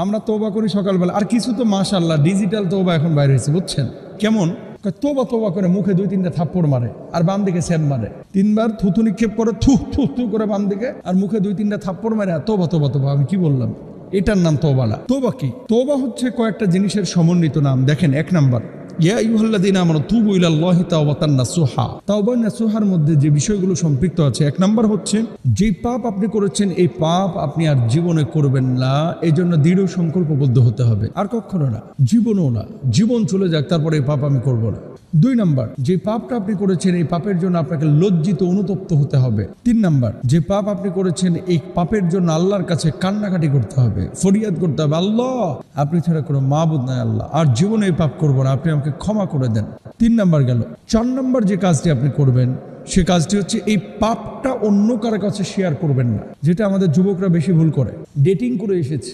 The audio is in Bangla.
আমরা তওবা করি সকালবেলা, আর কিছু তো মাশাআল্লাহ ডিজিটাল তওবা এখন বাইরে হয়েছে, বুঝছেন কেমন? তওবা তওবা করে মুখে 2-3টা থাপ্পড় মারে আর বাম দিকে স্যাপ মারে, 3বার থুতু নিক্ষেপ করে থু থু থু করে বাম দিকে, আর মুখে 2-3টা থাপ্পড় মারে আর তওবা তওবা তওবা। আমি কি বললাম? এটার নাম তওবা না। তওবা কি? তওবা হচ্ছে কয়েকটা জিনিসের সমন্বিত নাম। দেখেন, 1 নাম্বার, ইয়া আইয়ুহাল্লাযীনা আমানু তুবু ইলাল্লাহি তাওবাতান নাসুহা। তাওবা নাসুহার মধ্যে যে বিষয়গুলো সম্পৃক্ত আছে, 1 নাম্বার হচ্ছে যে পাপ আপনি করেছেন এই পাপ আপনি আর জীবনে করবেন না, এই জন্য দৃঢ় সংকল্পবদ্ধ হতে হবে, আর কখনো না, জীবনও না। জীবন চলে যাক, তারপরে এই পাপ আমি করব না। 2 নাম্বার, যে পাপটা আপনি করেছেন এই পাপের জন্য আপনাকে লজ্জিত অনুতপ্ত হতে হবে। 3 নাম্বার, যে পাপ আপনি করেছেন এই পাপের জন্য আল্লাহর কাছে কান্নাকাটি করতে হবে, ফরিয়াদ করতে হবে, আল্লাহ আপনি ছাড়া কোনো মাবুদ নাই আল্লাহ, আর জীবনে এই পাপ করবো না, আপনি আমাকে ক্ষমা করে দেন। 3 নাম্বার গেল। 4 নাম্বার যে কাজটি আপনি করবেন সে কাজটি হচ্ছে এই পাপটা অন্য কারো কাছে শেয়ার করবেন না, যেটা আমাদের যুবকরা বেশি ভুল করে। ডেটিং করে এসেছে,